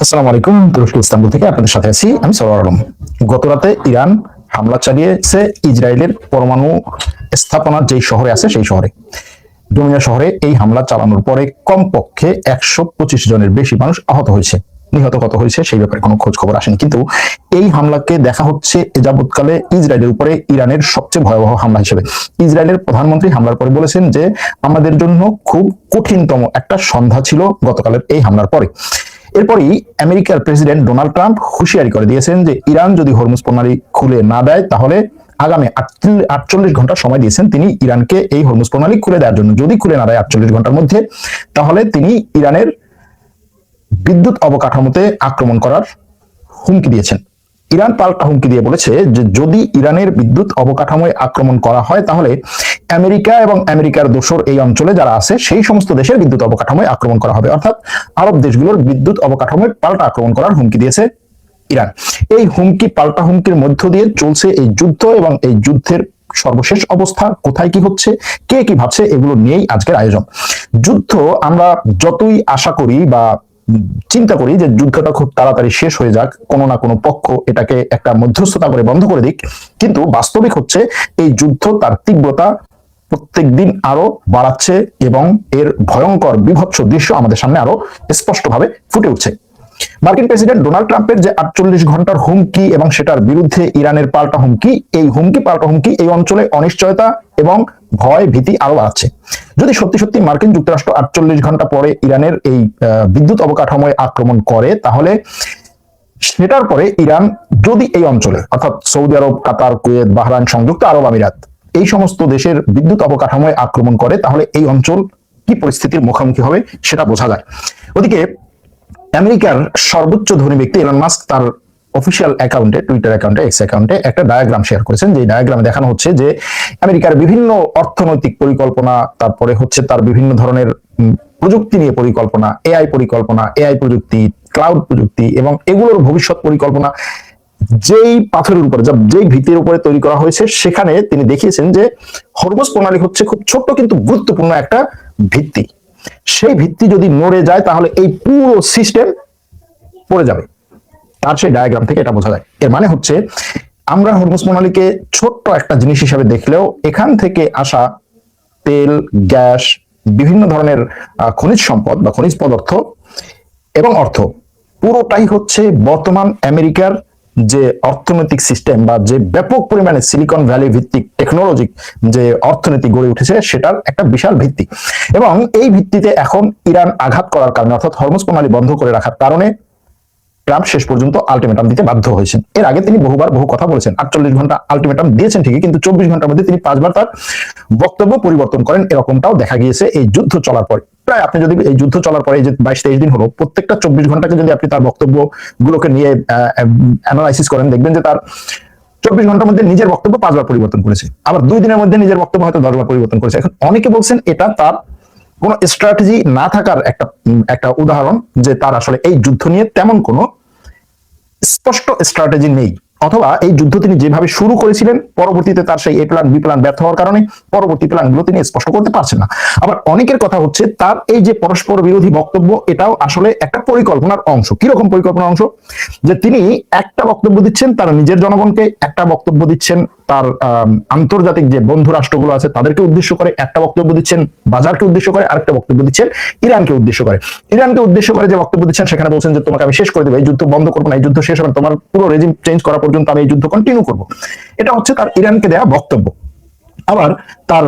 আসসালামু আলাইকুম। তুরস্ক ইস্তাম্বুল থেকে আপনাদের সাথে আছি আমি সরওয়ার আলম। গতরাতে ইরান হামলা চালিয়েছে ইসরায়েলের পরমাণু স্থাপনার যেই শহরে আছে সেই শহরে, ডোমিনা শহরে। এই হামলা চালানোর পরে কমপক্ষে 125 জনের বেশি মানুষ আহত হয়েছে। নিহত কত হয়েছে সেই ব্যাপারে কোনো খোঁজ খবর আসেনি, কিন্তু এই হামলাকে দেখা হচ্ছে এ যাবৎকালে ইসরায়েলের উপরে ইরানের সবচেয়ে ভয়াবহ হামলা হিসেবে। ইসরায়েলের প্রধানমন্ত্রী হামলার পরে বলেছেন যে আমাদের জন্য খুব কঠিনতম একটা সন্ধ্যা ছিল গতকালের এই হামলার পরে। এরপরই আমেরিকার প্রেসিডেন্ট ডোনাল্ড ট্রাম্প হুঁশিয়ারি করে দিয়েছেন যে ইরান যদি হরমুজ প্রণালী খুলে না দেয় তাহলে আগামী 48 ঘন্টা সময় দিয়েছেন তিনি ইরানকে এই হরমুজ প্রণালী খুলে দেওয়ার জন্য। যদি খুলে না দেয় 48 ঘন্টার মধ্যে, তাহলে তিনি ইরানের বিদ্যুৎ অবকাঠামোতে আক্রমণ করার হুমকি দিয়েছেন। ইরান পাল্টা হুমকি দিয়ে বলেছে যে যদি ইরানের বিদ্যুৎ অবকাঠামোয় আক্রমণ করা হয় তাহলে আমেরিকা এবং আমেরিকার দোসর এই অঞ্চলে যারা আছে সেই সমস্ত দেশের বিদ্যুৎ অবকাঠামোয় আক্রমণ করা হবে। অর্থাৎ আরব দেশগুলোর বিদ্যুৎ অবকাঠামোয় পাল্টা আক্রমণ করার হুমকি দিয়েছে ইরান। এই হুমকি পাল্টা হুমকির মধ্য দিয়ে চলছে এই যুদ্ধ, এবং এই যুদ্ধের সর্বশেষ অবস্থা কোথায় কি হচ্ছে, কে কি ভাবছে, এগুলো নিয়েই আজকের আয়োজন। যুদ্ধ আমরা যতই আশা করি বা চিন্তা করি যে যুদ্ধটা খুব তাড়াতাড়ি শেষ হয়ে যাক, কোনো না কোনো পক্ষ এটাকে একটা মধ্যস্থতা করে বন্ধ করে দিক, কিন্তু বাস্তবিক হচ্ছে এই যুদ্ধ তার তীব্রতা প্রত্যেক দিন আরো বাড়াচ্ছে এবং এর ভয়ঙ্কর বিভৎস দৃশ্য আমাদের সামনে আরো স্পষ্টভাবে ফুটে উঠছে। মার্কিন প্রেসিডেন্ট ডোনাল্ড ট্রাম্পের যে 48 ঘন্টার হুমকি এবং সেটার বিরুদ্ধে ইরানের পাল্টা হুমকি, এই হুমকি পাল্টা হুমকি এই অঞ্চলে অনিশ্চয়তা এবং ভয় ভীতি আরো বাড়ছে। যদি সত্যি সত্যি মার্কিন যুক্তরাষ্ট্র 48 ঘন্টা পরে ইরানের এই বিদ্যুৎ অবকাঠামোয় আক্রমণ করে, তাহলে সেটার পরে ইরান যদি এই অঞ্চলে অর্থাৎ সৌদি আরব, কাতার, কুয়েত, বাহরাইন, সংযুক্ত আরব আমিরাত এই সমস্ত দেশের বিদ্যুৎ অবকাঠামোয় আক্রমণ করে, তাহলে এই অঞ্চল কি পরিস্থিতির মুখোমুখি হবে সেটা বোঝা যায়। ওদিকে আমেরিকার সর্বোচ্চ ধনী ব্যক্তি এলন মাস্ক তার অফিসিয়াল অ্যাকাউন্টে, টুইটার অ্যাকাউন্টে, এক্স অ্যাকাউন্টে একটা ডায়াগ্রাম শেয়ার করেছেন। যে ডায়াগ্রামে দেখানো হচ্ছে যে আমেরিকার বিভিন্ন অর্থনৈতিক পরিকল্পনা, তারপরে হচ্ছে তার বিভিন্ন ধরনের প্রযুক্তি নিয়ে পরিকল্পনা, এআই পরিকল্পনা, এআই প্রযুক্তি, ক্লাউড প্রযুক্তি এবং এগুলোর ভবিষ্যৎ পরিকল্পনা যেই পাথরের উপরে, যেই ভিত্তির উপরে তৈরি করা হয়েছে, সেখানে তিনি দেখিয়েছেন যে হরমুজ প্রণালী হচ্ছে খুব ছোট্ট কিন্তু গুরুত্বপূর্ণ একটা ভিত্তি। সেই ভিত্তি যদি নড়ে যায় তাহলে এই পুরো সিস্টেম পড়ে যাবে। তার সেই ডায়াগ্রাম থেকে এটা বোঝা যায়। এর মানে হচ্ছে আমরা হরমুজ প্রণালীকে ছোট্ট একটা জিনিস হিসেবে দেখলেও এখান থেকে আসা তেল, গ্যাস, বিভিন্ন ধরনের খনিজ সম্পদ বা খনিজ পদার্থ এবং অর্থ পুরোটাই হচ্ছে বর্তমান আমেরিকার যে অর্থনৈতিক সিস্টেম বা যে ব্যাপক পরিমাণে সিলিকন ভ্যালি ভিত্তিক টেকনোলজি যে অর্থনীতি গড়ে উঠেছে সেটার একটা বিশাল ভিত্তি। এবং এই ভিত্তিতে এখন ইরান আঘাত করার কারণে অর্থাৎ হরমুজ প্রণালী বন্ধ করে রাখার কারণে ট্রাম্প শেষ পর্যন্ত আলটিমেটাম দিতে বাধ্য হয়েছেন। এর আগে তিনি বহুবার বহু কথা বলেছেন, 48 ঘন্টা আলটিমেটাম দিয়েছেন ঠিকই, কিন্তু 24 ঘন্টার মধ্যে তিনি 5 বার তার বক্তব্য পরিবর্তন করেন। এরকমটাও দেখা গিয়েছে এই যুদ্ধ চলার পরে। প্রায় আপনি যদি এই যুদ্ধ চলার পরে যে 22-23 দিন হলো, প্রত্যেকটা 24 ঘন্টাকে যদি আপনি তার বক্তব্য গুলোকে নিয়ে অ্যানালাইসিস করেন, দেখবেন যে তার 24 ঘন্টার মধ্যে নিজের বক্তব্য 5 বার পরিবর্তন করেছে, আবার 2 দিনের মধ্যে নিজের বক্তব্য হয়তো 10 বার পরিবর্তন করেছে। এখন অনেকে বলছেন এটা তার কোনো স্ট্র্যাটেজি না থাকার একটা উদাহরণ, যে তার আসলে এই যুদ্ধ নিয়ে তেমন কোনো স্পষ্ট স্ট্র্যাটেজি নেই, অথবা এই যুদ্ধ তিনি যেভাবে শুরু করেছিলেন পরবর্তীতে তার সেই এ প্ল্যান বি প্ল্যান ব্যর্থ হওয়ার কারণে পরবর্তী প্ল্যানগুলো তিনি স্পষ্ট করতে পারছেন না। আবার অনেকের কথা হচ্ছে তার এই যে পরস্পর বিরোধী বক্তব্য, এটাও আসলে একটা পরিকল্পনার অংশ। কিরকম পরিকল্পনার অংশ? যে তিনি একটা বক্তব্য দিচ্ছেন তার নিজের জনগণকে, একটা বক্তব্য দিচ্ছেন তার আন্তর্জাতিক যে বন্ধু রাষ্ট্রগুলো আছে তাদেরকে উদ্দেশ্য করে, একটা বক্তব্য দিচ্ছেন বাজারকে উদ্দেশ্য করে, আরেকটা বক্তব্য দিচ্ছেন ইরানকে উদ্দেশ্য করে। ইরানকে উদ্দেশ্য করে যে বক্তব্য দিচ্ছেন সেখানে বলছেন যে তোমাকে আমি শেষ করে দেবো, এই যুদ্ধ বন্ধ করবো না, এই যুদ্ধ শেষ হবে, তোমার পুরো রেজিম চেঞ্জ করা পর্যন্ত আমি এই যুদ্ধ কন্টিনিউ করবো। এটা হচ্ছে তার ইরানকে দেওয়া বক্তব্য। আবার তার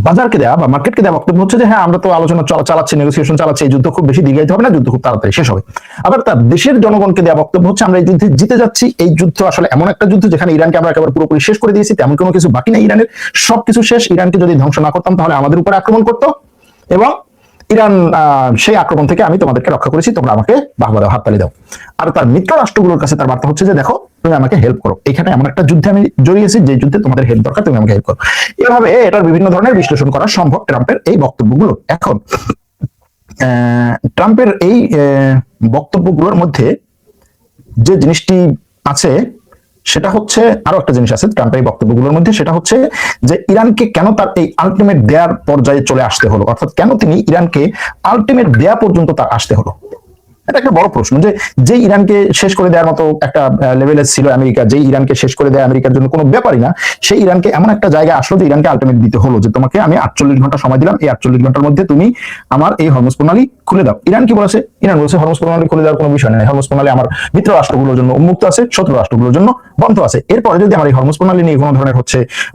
বাজারকে দেওয়া বা মার্কেটকে দেওয়া বক্তব্য হচ্ছে যে হ্যাঁ আমরা তো আলোচনা চালাচ্ছি, নেগোসিয়েশন চালাচ্ছি, এই যুদ্ধ খুব বেশি দীর্ঘায়িত হবে না, যুদ্ধ খুব তাড়াতাড়ি শেষ হবে। আবার তার দেশের জনগণকে দেওয়া বক্তব্য হচ্ছে আমরা এই যুদ্ধে জিতে যাচ্ছি, এই যুদ্ধ আসলে এমন একটা যুদ্ধ যেখানে ইরানকে আমরা একেবারে পুরোপুরি শেষ করে দিয়েছি, তেমন কোনো কিছু বাকি নেই ইরানের, সবকিছু শেষ। ইরানকে যদি ধ্বংস না করতাম তাহলে আমাদের উপরে আক্রমণ করতো, এবং ইরান সেই আক্রমণ থেকে আমি তোমাদেরকে রক্ষা করেছি, তোমরা আমাকে বাহবা দাও, হাততালি দাও। আর তার মিত্র রাষ্ট্রগুলোর কাছে তার বার্তা হচ্ছে যে দেখো তুমি আমাকে হেল্প করো, এখানে এমন একটা যুদ্ধে আমি জড়িয়েছি যে যুদ্ধে তোমাদের হেল্প দরকার, তুমি আমাকে হেল্প করো। এভাবে এটার বিভিন্ন ধরনের বিশ্লেষণ করা সম্ভব ট্রাম্পের এই বক্তব্যগুলো। এখন ট্রাম্পের এই বক্তব্যগুলোর মধ্যে যে জিনিসটি আছে সেটা হচ্ছে, আরো একটা জিনিস আছে ট্রাম্পের এই বক্তব্যগুলোর মধ্যে, সেটা হচ্ছে যে ইরানকে কেন তার এই আলটিমেট দেয়ার পর্যায়ে চলে আসতে হলো, অর্থাৎ কেন তিনি ইরানকে আলটিমেট দেয়া পর্যন্ত তার আসতে হলো। এটা একটা বড় প্রশ্ন যে যে ইরানকে শেষ করে দেওয়ার মতো একটা লেভেলে ছিল আমেরিকা, যে ইরানকে শেষ করে দেয় আমেরিকার জন্য কোনো ব্যাপারই না, সেই ইরানকে এমন একটা জায়গায় আসলো যে ইরানকে আলটিমেট দিতে হলো যে তোমাকে আমি 48 ঘন্টা সময় দিলাম, এই 48 ঘন্টার মধ্যে তুমি আমার এই হরমুজ প্রণালী খুলে দাও। ইরান কি বলেছে? ইরান বলেছে হরমুজ প্রণালী খুলে দেওয়ার কোনো বিষয় নেই, হরমুজ প্রণালী আমার মিত্র রাষ্ট্রগুলোর জন্য উন্মুক্ত আছে, শত্রু রাষ্ট্রগুলোর জন্য বন্ধ আছে। এরপরে যদি আমার এই হরমুজ প্রণালী নিয়ে কোনো ধরনের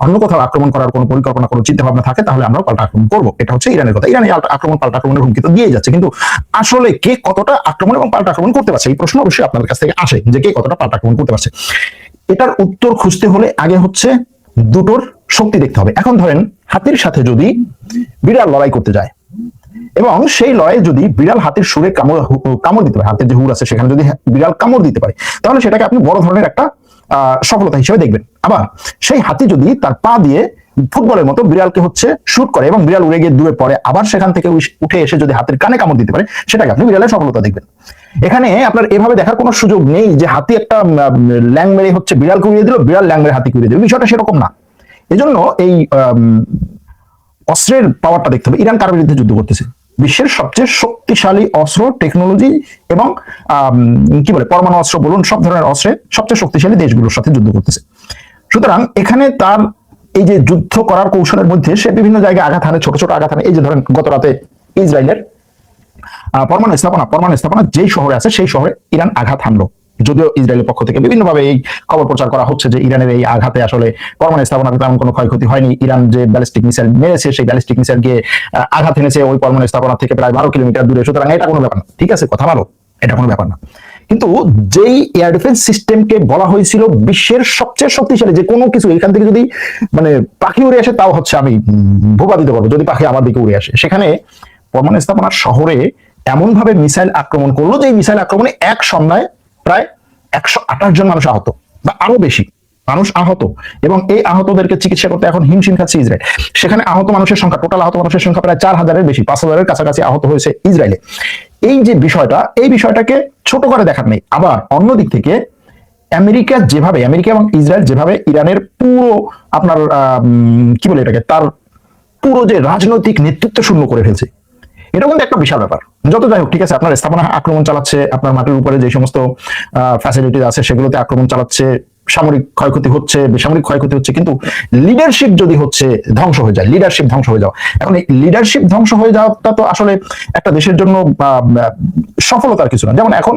অন্য কোথাও আক্রমণ করার কোনো পরিকল্পনা, কোনো চিন্তা ভাবনা থাকে, তাহলে আমরা পাল্টা আক্রমণ করবো। এটা হচ্ছে ইরানের কথা। ইরান আক্রমণ পাল্টা আক্রমণের হুমকি তো দিয়ে যাচ্ছে, কিন্তু আসলে কে কতটা আক্রমণ এবং পাল্টা আক্রমণ করতে পারছে, এই প্রশ্ন অবশ্যই আপনাদের কাছ থেকে আসে যে কে কতটা পাল্টা আক্রমণ করতে পারছে। এটার উত্তর খুঁজতে হলে আগে হচ্ছে দুটোর শক্তি দেখতে হবে। এখন ধরেন হাতির সাথে যদি বিড়াল লড়াই করতে যায় এবং সেই লড়াইয়ে যদি বিড়াল হাতির সুরে কামড় দিতে পারে, হাতের যে হুর আছে সেখানে যদি বিড়াল কামড় দিতে পারে, তাহলে সেটাকে আপনি বড় ধরনের একটা সফলতা হিসেবে দেখবেন। আবার সেই হাতি যদি তার পা দিয়ে ফুটবলের মতো বিড়ালকে শুট করে এবং বিড়াল উড়ে গিয়ে দূরে পড়ে, আবার সেখান থেকে উঠে এসে যদি হাতের কানে কামড় দিতে পারে, সেটাকে আপনি বিড়ালের সফলতা দেখবেন। এখানে আপনার এভাবে দেখার কোনো সুযোগ নেই যে হাতি একটা ল্যাং মেরে বিড়ালকে উড়িয়ে দিল, বিড়াল ল্যাং মেরে হাতিকে উড়িয়ে দিল, বিষয়টা সেরকম না। এজন্য এই অস্ত্রের পাওয়ারটা দেখতে হবে। ইরান কার বিরুদ্ধে যুদ্ধ করতেছে? বিশ্বের সবচেয়ে শক্তিশালী অস্ত্র, টেকনোলজি এবং কি বলে পরমাণু অস্ত্র বলুন, সব ধরনের অস্ত্রে সবচেয়ে শক্তিশালী দেশগুলোর সাথে যুদ্ধ করতেছে। সুতরাং এখানে তার এই যে যুদ্ধ করার কৌশলের মধ্যে সে বিভিন্ন জায়গায় আঘাত হানে, ছোট ছোট আঘাত হানে। এই যে ধরেন গত রাতে ইসরায়েলের পরমাণু স্থাপনা যেই শহরে আছে সেই শহরে ইরান আঘাত হানলো। যদিও ইসরায়েলের পক্ষ থেকে বিভিন্নভাবে এই খবর প্রচার করা হচ্ছে যে ইরানের এই আঘাতে আসলে পরমাণু স্থাপনার তেমন কোনো ক্ষয়ক্ষতি হয়নি। ইরান যে ব্যালিস্টিক মিসাইল মেরেছে সেই ব্যালিস্টিক মিসাইল গিয়ে আঘাত এনেছে ওই পরমাণু স্থাপনা থেকে প্রায় 12 কিলোমিটার দূরে। সুতরাং এটা কোনো ব্যাপার না, ঠিক আছে, কথা ভালো, এটা কোনো ব্যাপার না। কিন্তু যেই এয়ার ডিফেন্স সিস্টেমকে বলা হয়েছিল বিশ্বের সবচেয়ে শক্তিশালী, যে কোনো কিছু এখান থেকে যদি পাখি উড়ে আসে তাও আমি ভোপা দিতে পারবো যদি পাখি আমার দিকে উড়ে আসে, সেখানে পরমাণু স্থাপনার শহরে এমন ভাবে মিসাইল আক্রমণ করলো যে এই মিসাইল আক্রমণে এক সন্ধ্যায় প্রায় 128 জন মানুষ আহত বা আরো বেশি মানুষ আহত, এবং এই আহতদেরকে চিকিৎসা করতে এখন হিমশিম খাচ্ছে ইসরায়েল। সেখানে আহত মানুষের সংখ্যা, টোটাল আহত মানুষের সংখ্যা প্রায় 4000-এর বেশি, 5000-এর কাছাকাছি আহত হয়েছে ইসরায়েলে। এই যে এই বিষয়টাকে ছোট করে দেখার নেই। আবার অন্যদিক থেকে আমেরিকা এবং ইসরায়েল যেভাবে ইরানের পুরো আপনার কি বলে এটাকে, তার পুরো যে রাজনৈতিক নেতৃত্ব শূন্য করে ফেলছে, এটা কিন্তু একটা বিশাল ব্যাপার। যত যাই হোক, ঠিক আছে, আপনার স্থাপনা আক্রমণ চালাচ্ছে, আপনার মাটির উপরে যে সমস্ত ফ্যাসিলিটি আছে সেগুলোতে আক্রমণ চালাচ্ছে, সামরিক ক্ষয়ক্ষতি হচ্ছে, বেসামরিক ক্ষয়ক্ষতি হচ্ছে, কিন্তু লিডারশিপ যদি ধ্বংস হয়ে যায়, লিডারশিপ ধ্বংস হয়ে যাও, এখন এই লিডারশিপ ধ্বংস হয়ে যাওয়াটা তো আসলে একটা দেশের জন্য সফলতার কিছু না। যেমন এখন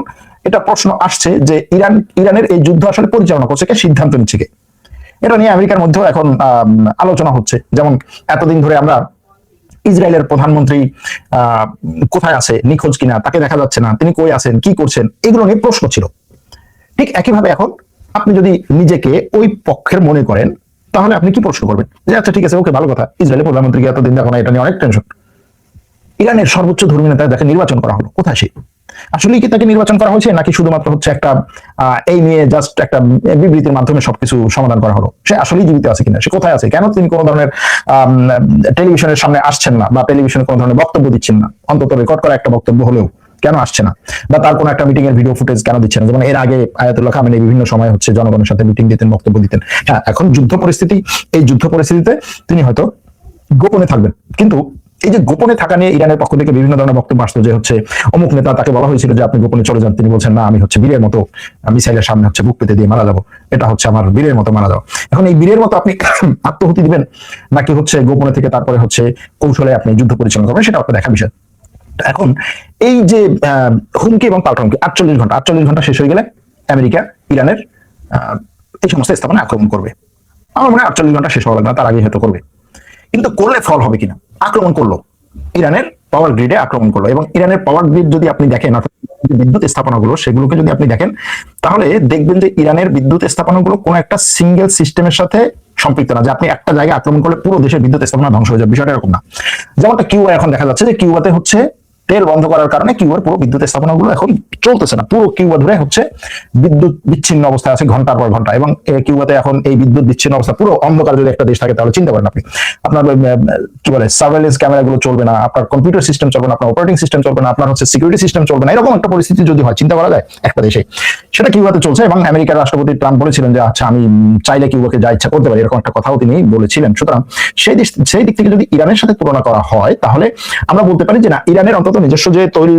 এটা প্রশ্ন আসছে যে ইরানের এই যুদ্ধ আসলে পরিচালনা করছে কে, সিদ্ধান্ত নিচ্ছে কে? এটা নিয়ে আমেরিকার মধ্যেও এখন আলোচনা হচ্ছে। যেমন এতদিন ধরে আমরা ইসরায়েলের প্রধানমন্ত্রী কোথায় আছে, নিখোঁজ কিনা, তাকে দেখা যাচ্ছে না, তিনি কই আছেন, কি করছেন, এগুলো নিয়ে প্রশ্ন ছিল। ঠিক একইভাবে এখন আপনি যদি নিজেকে ওই পক্ষের মনে করেন, তাহলে আপনি কি প্রশ্ন করবেন যে আচ্ছা ঠিক আছে, ওকে, ভালো কথা, ইসরায়েলের প্রধানমন্ত্রীকে এতদিন দেখো না, এটা নিয়ে অনেক টেনশন। ইরানের সর্বোচ্চ ধর্মীয় নেতা যাকে নির্বাচন করা হলো, কোথায় সে? আসলে কি তাকে নির্বাচন করা হয়েছে, নাকি শুধুমাত্র একটা এই নিয়ে জাস্ট একটা বিবৃতির মাধ্যমে সবকিছু সমাধান করা হলো? সে আসলেই জীবিত আছে কিনা, সে কোথায় আছে, কেন তিনি কোনো ধরনের টেলিভিশনের সামনে আসছেন না, বা টেলিভিশনে কোনো ধরনের বক্তব্য দিচ্ছেন না, অন্তত রেকর্ড করা একটা বক্তব্য হলেও কেন আসছে না, বা তার কোনো একটা মিটিং এর ভিডিও ফুটেজ কেন দিচ্ছেন না? যেমন এর আগে আয়াতুল্লাহ খামেনি বিভিন্ন সময় জনগণের সাথে মিটিং দিতেন, বক্তব্য দিতেন। হ্যাঁ, এখন যুদ্ধ পরিস্থিতি, এই যুদ্ধ পরিস্থিতিতে তিনি হয়তো গোপনে থাকবেন, কিন্তু এই যে গোপনে থাকা নিয়ে ইরানের পক্ষ থেকে বিভিন্ন ধরনের বক্তব্য আসতো যে অমুক নেতা, তাকে বলা হয়েছিল যে আপনি গোপনে চলে যান, তিনি বলছেন না, আমি বীরের মতো মিসাইলের সামনে বুক পেতে দিয়ে মারা যাবো, এটা আমার বীরের মতো মারা যাওয়া। এখন এই বীরের মতো আপনি আত্মহুতি দিবেন, নাকি গোপনে থেকে তারপরে কৌশলে আপনি যুদ্ধ পরিচালনা করবেন, সেটা আপনার দেখা বিষয়। এখন এই যে হুমকি এবং পাল্টা হুমকি, 48 ঘন্টা শেষ হয়ে গেলে আমেরিকা ইরানের এই সমস্ত স্থাপনা আক্রমণ করবে। আমার মনে হয় 48 ঘন্টা শেষ হওয়া লাগবে না, তার আগে হয়তো করবে। কিন্তু করলে ফল হবে কিনা? আক্রমণ করলো, ইরানের পাওয়ার গ্রিডে আক্রমণ করলো, এবং ইরানের পাওয়ার গ্রিড যদি আপনি দেখেন, বিদ্যুৎ স্থাপনাগুলো, সেগুলোকে যদি আপনি দেখেন, তাহলে দেখবেন যে ইরানের বিদ্যুৎ স্থাপনাগুলো কোনো একটা সিঙ্গেল সিস্টেমের সাথে সম্পৃক্ত না, যে আপনি একটা জায়গায় আক্রমণ করলে পুরো দেশের বিদ্যুৎ স্থাপনা ধ্বংস হয়ে যাবে, বিষয়টা এরকম না। যেমনটা কিউবা এখন দেখা যাচ্ছে যে কিউবাতে তেল বন্ধ করার কারণে কিউবার পুরো বিদ্যুৎ স্থাপনাগুলো এখন চলতেছে না, পুরো কিউবা ধরে বিদ্যুৎ বিচ্ছিন্ন অবস্থায় আছে ঘন্টার পর ঘন্টা। এবং কিউবাতে এখন এই বিদ্যুৎ বিচ্ছিন্ন অবস্থা, পুরো অন্ধকার যদি একটা দেশ থাকে, তাহলে চিন্তা করেন আপনি, আপনার কি বলে সার্ভেলেন্স ক্যামেরা গুলো চলবে না, আপনার কম্পিউটার সিস্টেম চলবে না, আপনার অপারেটিং সিস্টেম চলবে না, আপনার সিকিউরিটি সিস্টেম চলবে না। এরকম একটা পরিস্থিতি যদি হয়, চিন্তা করা যায় একটা দেশে, সেটা কিউবাতে চলছে। এবং আমেরিকার রাষ্ট্রপতি ট্রাম্প বলেছিলেন যে আচ্ছা, আমি চাইলে কিউবাকে যা ইচ্ছা করতে পারি, এরকম একটা কথাও তিনি বলেছিলেন। সুতরাং সেই দিক থেকে যদি ইরানের সাথে তুলনা করা হয়, তাহলে আমরা বলতে পারি যে না, ইরানের অন্তত আপাতত নিজস্ব যে তৈল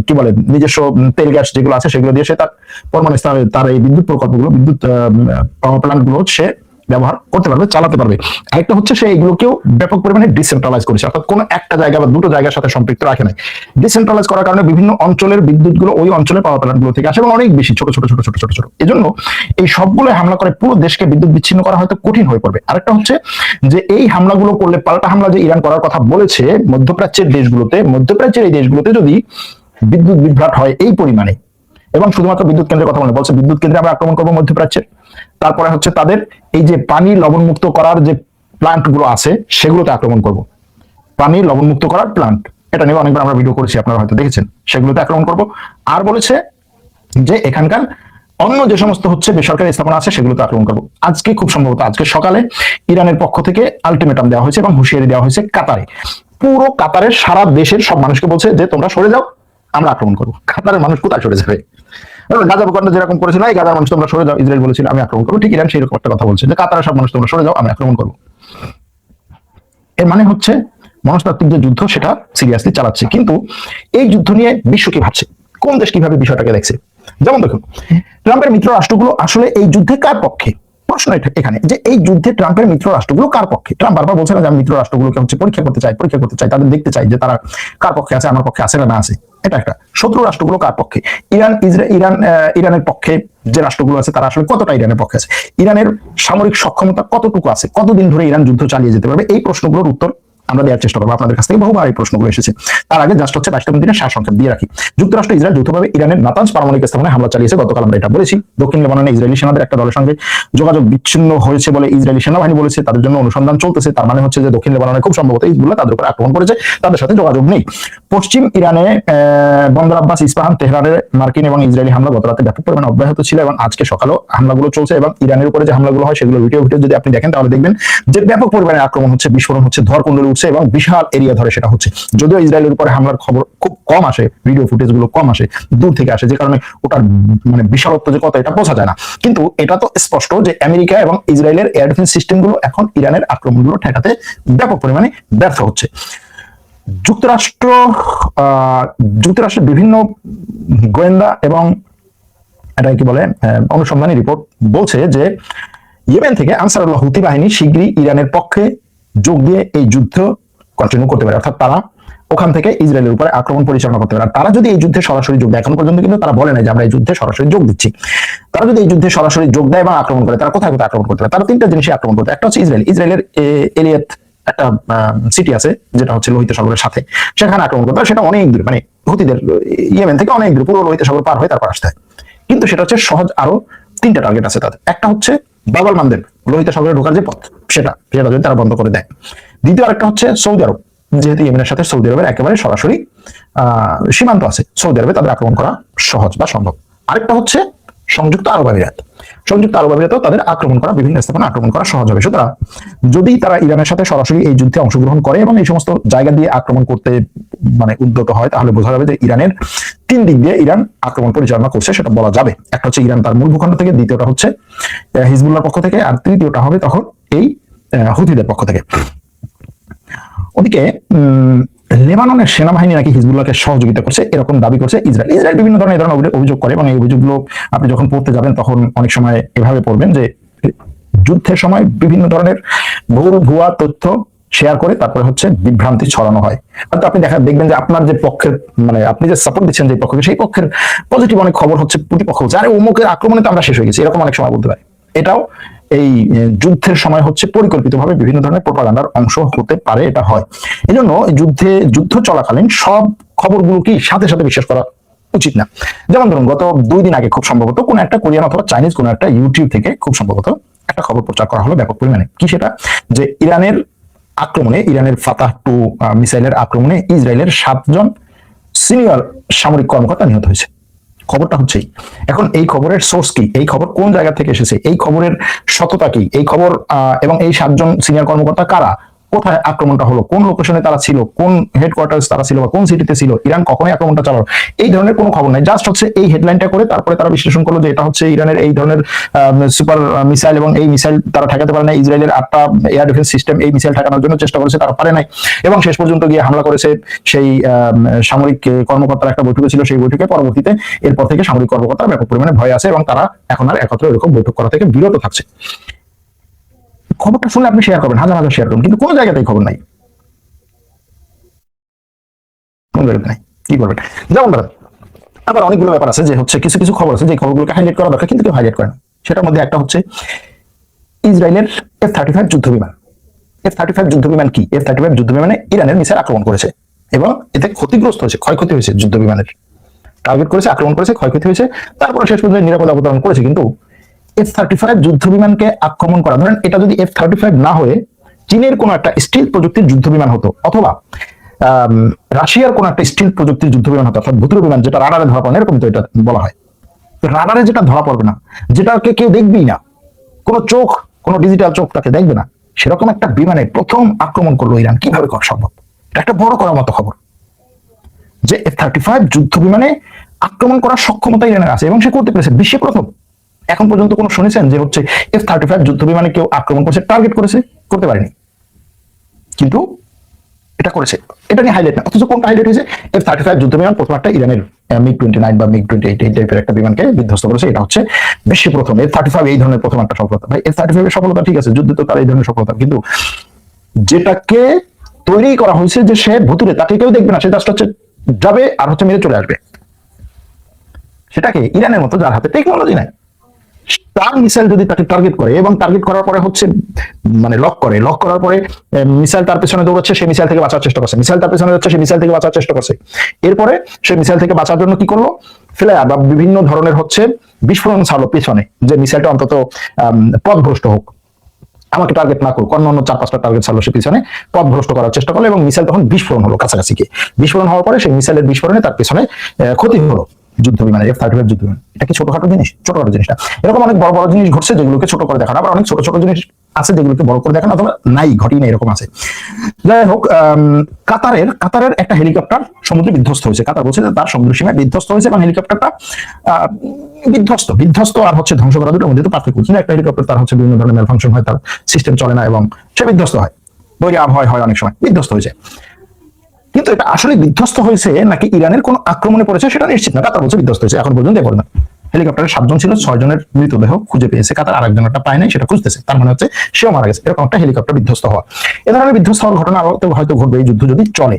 কি বলে নিজস্ব তেল গ্যাস যেগুলো আছে সেগুলো দিয়ে সে তার পরমাণু স্তরে তার এই বিদ্যুৎ প্রকল্পগুলো, বিদ্যুৎ পাওয়ার প্ল্যান্ট গুলো সে ব্যবহার করতে পারবে, চালাতে পারবে। আরেকটা হচ্ছে সে এগুলোকেও ব্যাপক পরিমাণে ডিসেন্ট্রালাইজ করেছে, অর্থাৎ কোনো একটা জায়গা বা দুটো জায়গার সাথে সম্পৃক্ত রাখে নাই। ডিসেন্ট্রালাইজ করার কারণে বিভিন্ন অঞ্চলের বিদ্যুৎ গুলো ওই অঞ্চলের পাওয়ার প্ল্যান্ট গুলো থেকে আসে এবং অনেক বেশি ছোট ছোট ছোট ছোট ছোট ছোট। এজন্য এই সবগুলো হামলা করে পুরো দেশকে বিদ্যুৎ বিচ্ছিন্ন করা হয়তো কঠিন হয়ে পড়বে। আরেকটা হচ্ছে যে এই হামলাগুলো করলে, পাল্টা হামলা যে ইরান করার কথা বলেছে মধ্যপ্রাচ্যের দেশগুলোতে, মধ্যপ্রাচ্যের এই দেশগুলোতে যদি বিদ্যুৎ বিভ্রাট হয় এই পরিমাণে, এবং শুধুমাত্র বিদ্যুৎ কেন্দ্রের কথা বলছে বিদ্যুৎ কেন্দ্রে আমরা আক্রমণ করবো মধ্যপ্রাচ্যের, তারপরে হচ্ছে তাদের এই যে পানি লবণমুক্ত করার যে প্লান্ট গুলো আছে সেগুলোতে আক্রমণ করব, পানি লবণমুক্ত করার প্লান্ট, এটা নিয়ে অনেকবার আমরা ভিডিও করেছি, আপনারা হয়তো দেখেছেন, সেগুলোতে আক্রমণ করব। আর বলেছে যে এখানকার অন্য যে সমস্ত হচ্ছে বেসরকারি স্থাপনা আছে সেগুলোতে আক্রমণ করব। আজকে খুব সম্ভবত আজকে সকালে ইরানের পক্ষ থেকে আলটিমেটাম দেওয়া হয়েছে এবং হুঁশিয়ারি দেওয়া হয়েছে কাতারে, পুরো কাতারের সারা দেশের সব মানুষকে বলছে যে তোমরা সরে যাও, আমরা আক্রমণ করবো। কাতারের মানুষ কোথায় সরে যাবে? গাজা ভূখণ্ড যেরকম করেছিল এই গাজার মানুষ তোমরা সরে যাও, ইসরায়েল বলেছিল আমি আক্রমণ করবো, ঠিক ইরান সেই রকম একটা কথা বলছে যে কাতারের সব মানুষ তোমরা সরে যাও, আমি আক্রমণ করবো। এর মানে হচ্ছে মনস্তাত্ত্বিক যে যুদ্ধ সেটা সিরিয়াসলি চালাচ্ছে। কিন্তু এই যুদ্ধ নিয়ে বিশ্ব কি ভাবছে, কোন দেশ কিভাবে বিষয়টাকে দেখছে? যেমন দেখুন, ট্রাম্পের মিত্র রাষ্ট্রগুলো আসলে এই যুদ্ধে কার পক্ষে? প্রশ্ন এখানে যে এই যুদ্ধে ট্রাম্পের মিত্র রাষ্ট্রগুলো কার পক্ষে? ট্রাম্প বারবার বলছে না যে আমি মিত্র রাষ্ট্রগুলোকে হচ্ছে পরীক্ষা করতে চাই, তাদের দেখতে চাই যে তারা কার পক্ষে আছে, আমার পক্ষে আছে না আছে। এটা একটা। শত্রু রাষ্ট্রগুলো কার পক্ষে? ইরানের পক্ষে যে রাষ্ট্রগুলো আছে তারা আসলে কতটা ইরানের পক্ষে আছে, ইরানের সামরিক সক্ষমতা কতটুকু আছে, কতদিন ধরে ইরান যুদ্ধ চালিয়ে যেতে পারবে, এই প্রশ্নগুলোর উত্তর আমরা দেওয়ার চেষ্টা করবো। আপনাদের কাছ থেকে বহুবার এই প্রশ্নগুলো এসেছে। তার আগে জাস্ট হচ্ছে 22টা দিনের সারসংক্ষেপ দিয়ে রাখি। যুক্তরাষ্ট্র ইসরায়েল যৌথভাবে ইরানের নাতানজ পারমাণবিক স্থাপনায় হামলা চালিয়েছে, গতকাল আমরা এটা বলেছি। দক্ষিণ লেবাননে ইসরায়েলি সেনাদের একটা দলের সঙ্গে যোগাযোগ বিচ্ছিন্ন হয়েছে বলে ইসরায়েলি সেনাবাহিনী বলেছে, তাদের জন্য অনুসন্ধান চলতেছে। তার মানে হচ্ছে যে দক্ষিণ লেবাননে খুব সম্ভবত হিজবুল্লাহ তাদের উপর আক্রমণ করেছে, তাদের সাথে যোগাযোগ নেই। পশ্চিম ইরানে বন্দর আব্বাস, ইস্পাহান, তেহরানের মার্কিন এবং ইসরায়েলি হামলা গত রাতে ব্যাপক পরিমাণে অব্যাহত ছিল এবং আজকে সকালেও হামলাগুলো চলছে। এবং ইরানের উপরে যে হামলাগুলো হয় সেগুলো ভিডিও যদি আপনি দেখেন তাহলে দেখবেন যে ব্যাপক পরিমাণে আক্রমণ হচ্ছে, বিস্ফোরণ হচ্ছে, ধরকুণ্ডলে উঠছে এবং বিশাল এরিয়া ধরে সেটা হচ্ছে। যদিও ইসরায়েলের উপরে হামলার খবর খুব কম আসে, ভিডিও ফুটেজ গুলো কম আসে, দূর থেকে আসে, যে কারণে ওটার মানে বিশালত্ব যে কত এটা বোঝা যায় না। কিন্তু এটা তো স্পষ্ট যে আমেরিকা এবং ইসরায়েলের এয়ার ডিফেন্স সিস্টেম গুলো এখন ইরানের আক্রমণগুলো ঠেকাতে ব্যাপক পরিমাণে ব্যর্থ হচ্ছে। যুক্তরাষ্ট্রের বিভিন্ন গোয়েন্দা এবং এটা কি বলে অনুসন্ধানী রিপোর্ট বলছে যে ইয়েমেন থেকে আনসারুল্লাহ হুতি বাহিনী শীঘ্রই ইরানের পক্ষে যোগ দিয়ে এই যুদ্ধ কন্টিনিউ করতে পারে, অর্থাৎ তারা ওখান থেকে ইসরায়েলের উপরে আক্রমণ পরিচালনা করতে পারে। আর তারা যদি এই যুদ্ধে সরাসরি যোগ দেয়, এখন পর্যন্ত কিন্তু তারা বলে নাই যে আমরা এই যুদ্ধে সরাসরি যোগ দিচ্ছি, তারা যদি এই যুদ্ধে সরাসরি যোগ দেয় এবং আক্রমণ করে, তারা কোথায় কোথায় আক্রমণ করতে পারে? তারা তিনটা জিনিসে আক্রমণ করতে। একটা হচ্ছে ইসরায়েলের এলিয়েত একটা সিটি আছে যেটা হচ্ছে লোহিত সাগরের সাথে, সেখানে আক্রমণ করতে হয়। সেটা অনেক দূর, মানে হুতিদের ইয়েমেন থেকে অনেক দূর, পুরো লোহিত সাগর পার হয়ে তারপর আসতে হয়। কিন্তু সেটা হচ্ছে সহজ। আরো তিনটা টার্গেট আছে তাদের। একটা হচ্ছে বাবল মানদেব, লোহিত সাগরে ঢোকার যে পথ, সেটা যদি তারা বন্ধ করে দেয়। দ্বিতীয় আরেকটা হচ্ছে সৌদি আরব, যেহেতু ইয়েমেনের সাথে সৌদি আরবের একেবারে সরাসরি সীমান্ত আছে, সৌদি আরবে তাদের আক্রমণ করা সহজ বা সম্ভব। আরেকটা হচ্ছে সংযুক্ত আরব আমিরাত, সংযুক্ত আরব আমিরাতেও তাদের আক্রমণ করা, বিভিন্ন স্থাপনা আক্রমণ করা সহজ হবে। সুতরাং যদি তারা ইরানের সাথে সরাসরি এই যুদ্ধে অংশগ্রহণ করে এবং এই সমস্ত জায়গা দিয়ে আক্রমণ করতে মানে উদ্যত হয়, তাহলে বোঝা যাবে যে ইরানের তিন দিক দিয়ে ইরান আক্রমণ পরিচালনা করছে, সেটা বলা যাবে। একটা হচ্ছে ইরান তার মূল ভূখণ্ড থেকে, দ্বিতীয়টা হচ্ছে হিজবুল্লাহর পক্ষ থেকে, আর তৃতীয়টা হবে তখন এই হুতিদের পক্ষ থেকে। ওদিকে লেবাননের সেনাবাহিনী নাকি হিজবুল্লাহকে সহযোগিতা করছে এরকম দাবি করছে ইসরায়েল। ইসরায়েল বিভিন্ন ধরনের এই ধরনের অভিযোগ করে এবং এই অভিযোগগুলো আপনি যখন পড়তে যাবেন তখন অনেক সময় এভাবে পড়বেন যে যুদ্ধের সময় বিভিন্ন ধরনের ভুয়া তথ্য শেয়ার করে তারপরে হচ্ছে বিভ্রান্তি ছড়ানো হয়। হয়তো আপনি দেখবেন যে আপনার যে পক্ষের মানে আপনি যে সাপোর্ট দিচ্ছেন যে পক্ষকে, সেই পক্ষের পজিটিভ অনেক খবর হচ্ছে প্রতিপক্ষ হচ্ছে, আরে অমুকের আক্রমণে তো আমরা শেষ হয়ে গেছি, এরকম অনেক সময় বলতে পারে। এটাও এই যুদ্ধের সময় হচ্ছে পরিকল্পিতভাবে বিভিন্ন ধরনের প্রোপাগান্ডার অংশ হতে পারে, এটা হয়। এই জন্য যুদ্ধ চলাকালীন সব খবরগুলো কি সাথে সাথে বিশ্বাস করা উচিত না। যেমন ধরুন গত 2 দিন আগে খুব সম্ভবত কোন একটা কোরিয়ান অথবা চাইনিজ কোন একটা ইউটিউব থেকে খুব সম্ভবত একটা খবর প্রচার করা হলো ব্যাপক পরিমাণে। কি সেটা? যে ইরানের আক্রমণে, ইরানের ফাতাহ 2 মিসাইলের আক্রমণে ইসরায়েলের 7 জন সিনিয়র সামরিক কর্মকর্তা নিহত হয়েছে। খবরটা হচ্ছে এখন এই খবরের সোর্স কি, এই খবর কোন জায়গা থেকে এসেছে, এই খবরের সততা কি, এই খবর এবং এই 7 জন সিনিয়র কর্মকর্তা কারা, কোথায় আক্রমণটা হলো, কোন লোকেশনে তারা ছিল, কোন হেডকোয়ার্টার্স তারা ছিল বা কোন সিটিতে ছিল, ইরান কখনোই আক্রমণটা চালালো, এই ধরনের কোনো খবর নাই। জাস্ট হচ্ছে এই হেডলাইনটা করে তারপরে তারা বিশ্লেষণ করলো যে এটা হচ্ছে ইরানের এই ধরনের সুপার মিসাইল, এবং এই মিসাইল তারা ঠেকাতে পারে না। ইসরায়েলের 8টা এয়ার ডিফেন্স সিস্টেম এই মিসাইল ঠেকানোর জন্য চেষ্টা করেছে, তারা পারে নাই, এবং শেষ পর্যন্ত গিয়ে হামলা করেছে। সেই সামরিক কর্মকর্তার একটা বৈঠক ছিল, সেই বৈঠকে পরবর্তীতে এরপর থেকে সামরিক কর্মকর্তারা ব্যাপক পরিমাণে ভয় আছে এবং তারা এখন আর একত্রে এরকম বৈঠক করা থেকে বিরত থাকছে। খবরটা শুনলে আপনি শেয়ার করবেন, হাজার হাজার শেয়ার করবেন, কিন্তু কোনো জায়গাতেই খবর নাই, কোন জায়গাতে নাই, কি করবেন? যেমন ধরেন আবার অনেকগুলো ব্যাপার আছে যে হচ্ছে কিছু কিছু খবর আছে যে খবরগুলোকে হাইলাইট করা দরকার কিন্তু কেউ হাইলাইট করে না। সেটার মধ্যে একটা হচ্ছে ইসরায়েলের F-35 যুদ্ধ বিমান। F-35 যুদ্ধ বিমান কি? F-35 যুদ্ধ বিমানে ইরানের মিসাইল আক্রমণ করেছে এবং এতে ক্ষতিগ্রস্ত হয়েছে, ক্ষয়ক্ষতি হয়েছে, যুদ্ধ বিমানের টার্গেট করেছে, আক্রমণ করেছে, ক্ষয়ক্ষতি হয়েছে, তারপরে শেষ পর্যন্ত নিরাপদ অবতরণ করেছে। কিন্তু F-35 যুদ্ধ বিমানকে আক্রমণ করা, ধরেন এটা যদি F-35 না হয়ে চীনের কোনো একটা স্টিল প্রযুক্তির যুদ্ধ বিমান হতো, অথবা রাশিয়ার কোন একটা স্টিল প্রযুক্তির যুদ্ধ বিমান হতো, অর্থাৎ ভূতুরে বিমান, যেটা রাডারে ধরা পড়ে, এরকম তো এটা বলা হয়। রাডারে যেটা ধরা পড়বে না, যেটাকে কেউ দেখবেই না, কোনো চোখ, কোনো ডিজিটাল চোখ তাকে দেখবে না, সেরকম একটা বিমানে প্রথম আক্রমণ করলো ইরান। কিভাবে করা সম্ভব? এটা একটা বড় করার মতো খবর যে F-35 যুদ্ধ বিমানে আক্রমণ করার সক্ষমতা ইরানের আছে এবং সে করতে পেরেছে, বিশ্বে প্রথম। এখন পর্যন্ত কোনো শুনেছেন যে হচ্ছে F-35 যুদ্ধ বিমানে কেউ আক্রমণ করেছে, টার্গেট করেছে? করতে পারেনি, কিন্তু এটা করেছে। এটা নিয়ে হাইলাইট না, অথচ কোনটা হাইলাইট হয়েছে? F-35 যুদ্ধ বিমান প্রথম একটা ইরানের MiG-29 বা MiG-28 এই টাইপের একটা বিমানকে বিধ্বস্ত করেছে। এটা হচ্ছে বিশ্বে প্রথম। F-35 এই ধরনের প্রথম একটা সফলতা। ভাই F-35 এর সফলতা ঠিক আছে, যুদ্ধে তো তার এই ধরনের সফলতা, কিন্তু যেটাকে তৈরি করা হয়েছে যে সে ভুতুরে, তাকে কেউ দেখবে না, সে জাস্ট হচ্ছে যাবে আর হচ্ছে মেরে চলে আসবে। সেটাকে ইরানের মতো যার হাতে টেকনোলজি নাই, তার মিসাইল যদি তাকে টার্গেট করে এবং টার্গেট করার পরে হচ্ছে মানে লক করার পরে মিসাইল তার পেছনে দৌড়াচ্ছে, সে মিসাইল থেকে বাঁচার চেষ্টা করছে, মিসাইল তার পেছনে যাচ্ছে, সে মিসাইল থেকে বাঁচার চেষ্টা করছে, এরপরে সে মিসাইল থেকে বাঁচার জন্য কি করলো? ফ্লেয়ার বা বিভিন্ন ধরনের হচ্ছে বিস্ফোরণ ছাড়লো পেছনে, যে মিসাইলটা অন্তত পথভ্রষ্ট হোক, আমাকে টার্গেট না করুক, অন্য 4-5টা টার্গেট ছাড়লো সে পিছনে, পথভ্রষ্ট করার চেষ্টা করলো এবং মিসাইল তখন বিস্ফোরণ হলো কাছাকাছি গিয়ে। বিস্ফোরণ হওয়ার পরে সেই মিসাইলের বিস্ফোরণে তার পেছনে ক্ষতি হলো যুদ্ধ বিমানের, F-35 যুদ্ধ বিমান। এটা কি ছোটখাটো জিনিস? ছোটখাটো জিনিস না। এরকম অনেক বড় বড় জিনিস ঘটছে যেগুলোকে ছোট করে দেখানো, আবার অনেক ছোট ছোট জিনিস আছে যেগুলোকে বড় করে দেখানো, অথবা নাই, ঘটেই না, এরকম আছে। যাই হোক, কাতারের একটা হেলিকপ্টার সমুদ্রে বিধ্বস্ত হয়েছে। কাতার বলছে যে তার সমুদ্র সীমায় বিধ্বস্ত হয়েছে এবং হেলিকপ্টারটা বিধ্বস্ত আর হচ্ছে ধ্বংস করা দুটোর মধ্যে তো পার্থক্য হচ্ছে না। একটা হেলিকপ্টার তার হচ্ছে বিভিন্ন ধরনের ম্যালফাংশন হয়, তার সিস্টেম চলে না এবং সে বিধ্বস্ত হয়, বৈরী আবহাওয়া হয়, অনেক সময় বিধ্বস্ত হয়েছে। কিন্তু এটা আসলে বিধ্বস্ত হয়েছে নাকি ইরানের কোন আক্রমণে পড়েছে সেটা নিশ্চিত না। কাতার বলছে বিধ্বস্ত হয়েছে, এখন পর্যন্ত বলবে না। হেলিকপ্টারে 7 জন ছিল, 6 জনের মৃতদেহ খুঁজে পেয়েছে কাতার, আরেকজনটা পায় নাই, সেটা খুঁজতেছে, তার মানে হচ্ছে সেও মারা গেছে। এরকম একটা হেলিকপ্টার বিধ্বস্ত হওয়া, এ ধরনের বিধ্বস্ত হওয়ার ঘটনা আরো হয়তো ঘটবে এই যুদ্ধ যদি চলে।